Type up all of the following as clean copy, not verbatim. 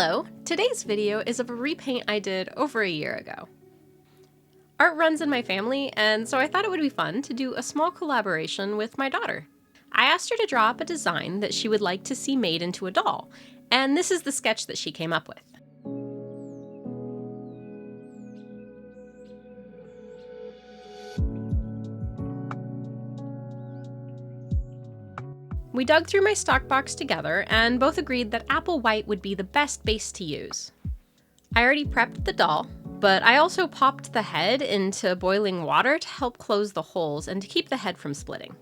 Hello! Today's video is of a repaint I did over a year ago. Art runs in my family, and so I thought it would be fun to do a small collaboration with my daughter. I asked her to draw up a design that she would like to see made into a doll, and this is the sketch that she came up with. We dug through my stock box together and both agreed that apple white would be the best base to use. I already prepped the doll, but I also popped the head into boiling water to help close the holes and to keep the head from splitting.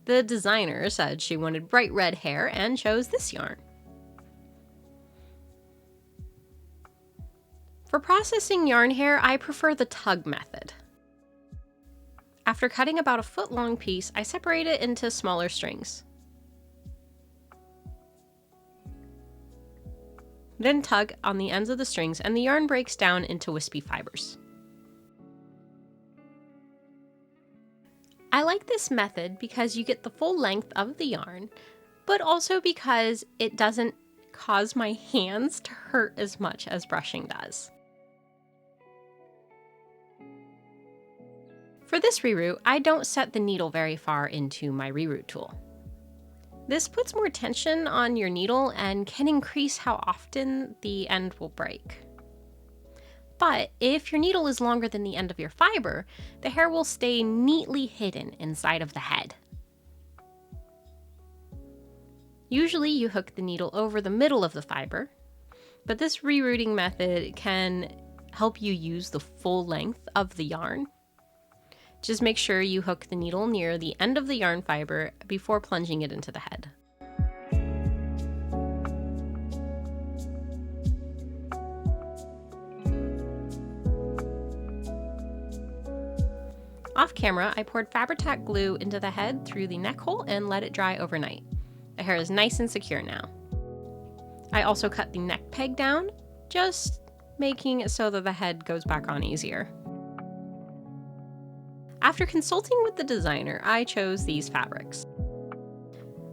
The designer said she wanted bright red hair and chose this yarn. For processing yarn hair, I prefer the tug method. After cutting about a foot-long piece, I separate it into smaller strings. Then tug on the ends of the strings and the yarn breaks down into wispy fibers. I like this method because you get the full length of the yarn, but also because it doesn't cause my hands to hurt as much as brushing does. For this reroot, I don't set the needle very far into my reroot tool. This puts more tension on your needle and can increase how often the end will break. But if your needle is longer than the end of your fiber, the hair will stay neatly hidden inside of the head. Usually you hook the needle over the middle of the fiber, but this rerooting method can help you use the full length of the yarn. Just make sure you hook the needle near the end of the yarn fiber before plunging it into the head. Off camera, I poured Fabri-Tac glue into the head through the neck hole and let it dry overnight. The hair is nice and secure now. I also cut the neck peg down, just making it so that the head goes back on easier. After consulting with the designer, I chose these fabrics.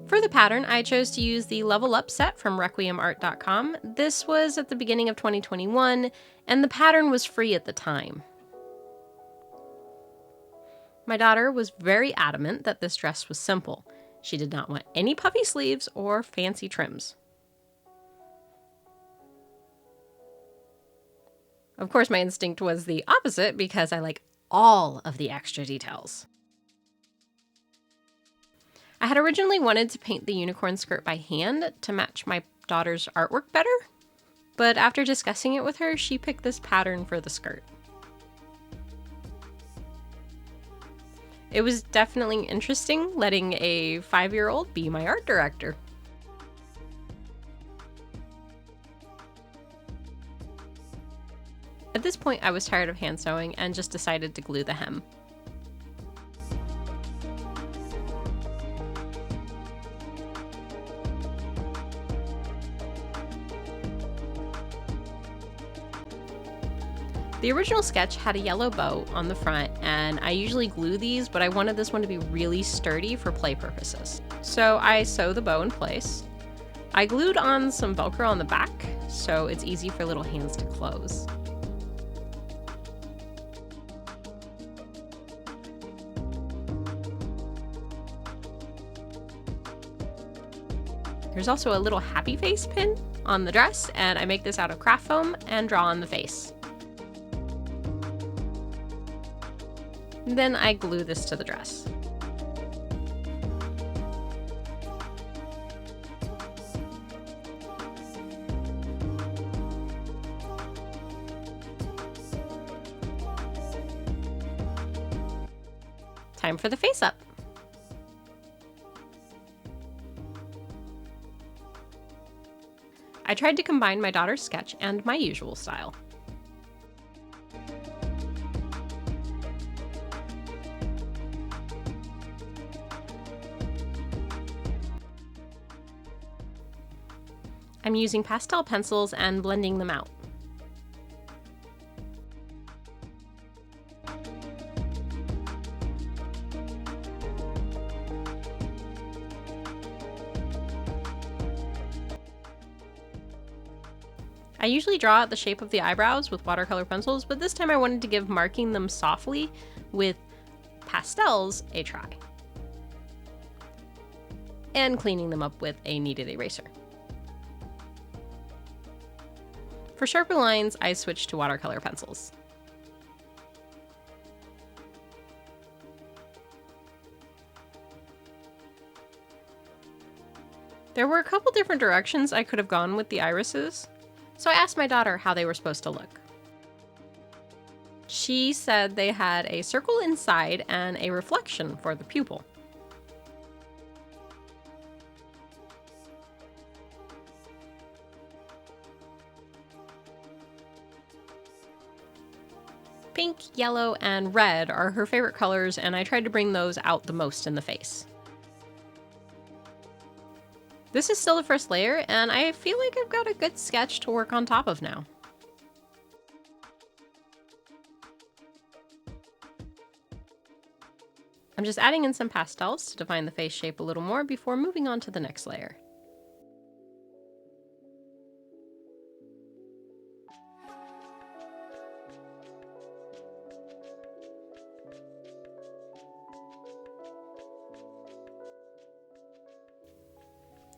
For the pattern, I chose to use the Level Up set from requiemart.com. This was at the beginning of 2021, and the pattern was free at the time. My daughter was very adamant that this dress was simple. She did not want any puffy sleeves or fancy trims. Of course, my instinct was the opposite because I like all of the extra details. I had originally wanted to paint the unicorn skirt by hand to match my daughter's artwork better, but after discussing it with her, she picked this pattern for the skirt. It was definitely interesting letting a 5-year-old be my art director. At this point, I was tired of hand sewing and just decided to glue the hem. The original sketch had a yellow bow on the front, and I usually glue these, but I wanted this one to be really sturdy for play purposes. So I sew the bow in place. I glued on some Velcro on the back, so it's easy for little hands to close. There's also a little happy face pin on the dress, and I make this out of craft foam and draw on the face. Then I glue this to the dress. Time for the face up. I tried to combine my daughter's sketch and my usual style. I'm using pastel pencils and blending them out. I usually draw out the shape of the eyebrows with watercolor pencils, but this time I wanted to give marking them softly with pastels a try. And cleaning them up with a kneaded eraser. For sharper lines, I switched to watercolor pencils. There were a couple different directions I could have gone with the irises, so I asked my daughter how they were supposed to look. She said they had a circle inside and a reflection for the pupil. Pink, yellow, and red are her favorite colors, and I tried to bring those out the most in the face. This is still the first layer, and I feel like I've got a good sketch to work on top of now. I'm just adding in some pastels to define the face shape a little more before moving on to the next layer.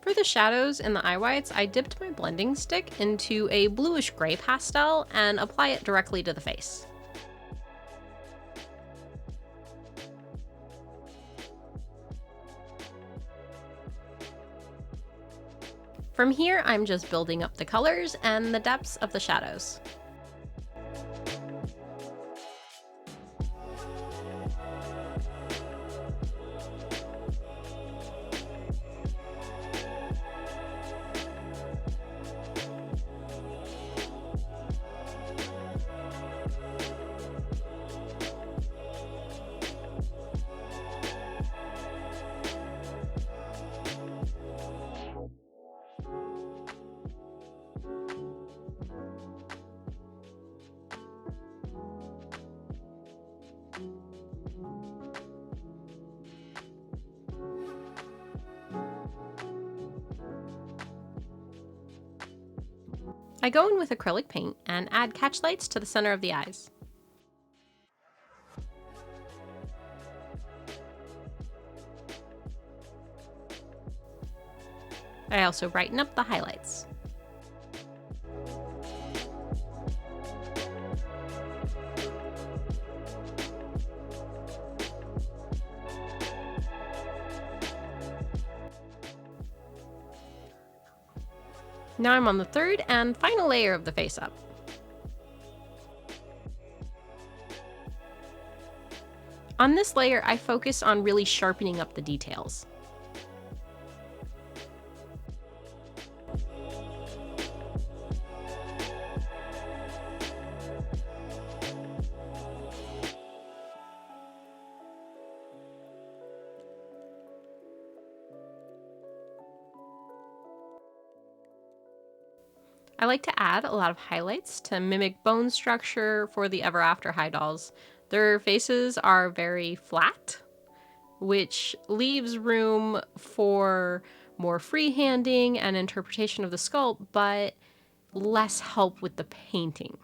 For the shadows and the eye whites, I dipped my blending stick into a bluish gray pastel and apply it directly to the face. From here, I'm just building up the colors and the depths of the shadows. I go in with acrylic paint and add catch lights to the center of the eyes. I also brighten up the highlights. Now I'm on the third and final layer of the face up. On this layer, I focus on really sharpening up the details. I like to add a lot of highlights to mimic bone structure for the Ever After High dolls. Their faces are very flat, which leaves room for more freehanding and interpretation of the sculpt, but less help with the painting.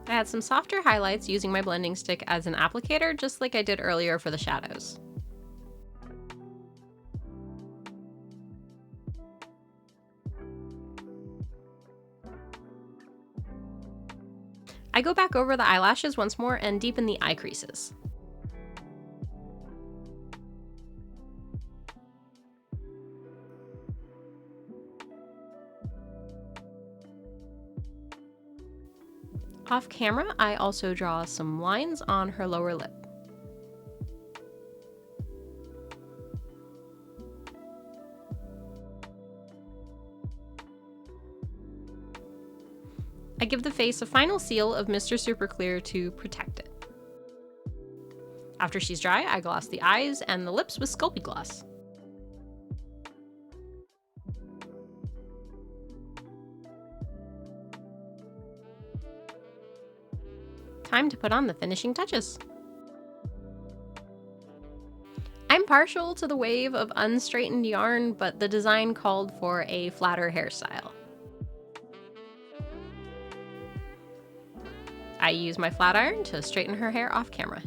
I add some softer highlights using my blending stick as an applicator, just like I did earlier for the shadows. I go back over the eyelashes once more and deepen the eye creases. Off camera, I also draw some lines on her lower lip. I give the face a final seal of Mr. Super Clear to protect it. After she's dry, I gloss the eyes and the lips with Sculpey gloss. time to put on the finishing touches. I'm partial to the wave of unstraightened yarn, but the design called for a flatter hairstyle. I use my flat iron to straighten her hair off camera.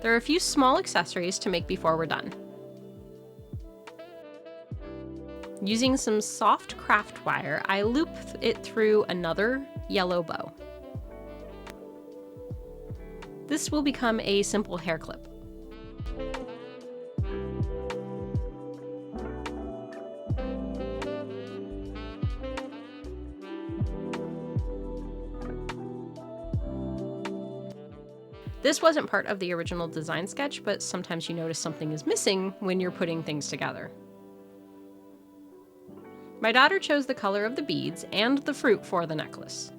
There are a few small accessories to make before we're done. Using some soft craft wire, I loop it through another yellow bow. This will become a simple hair clip. This wasn't part of the original design sketch, but sometimes you notice something is missing when you're putting things together. My daughter chose the color of the beads and the fruit for the necklace.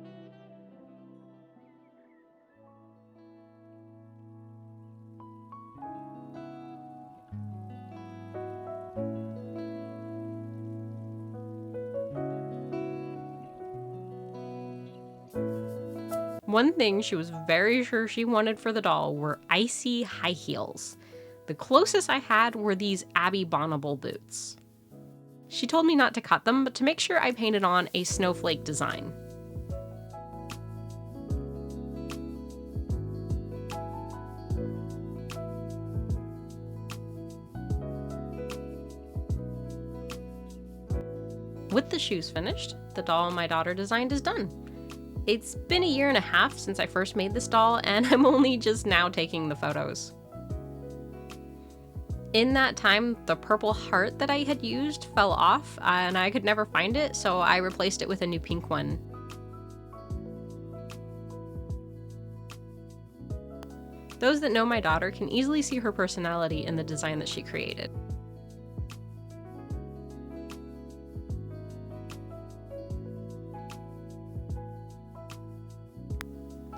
One thing she was very sure she wanted for the doll were icy high heels. The closest I had were these Abby Bonnable boots. She told me not to cut them, but to make sure I painted on a snowflake design. With the shoes finished, the doll my daughter designed is done. It's been 1.5 years since I first made this doll, and I'm only just now taking the photos. In that time, the purple heart that I had used fell off, and I could never find it, so I replaced it with a new pink one. Those that know my daughter can easily see her personality in the design that she created.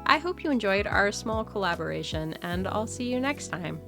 I hope you enjoyed our small collaboration, and I'll see you next time.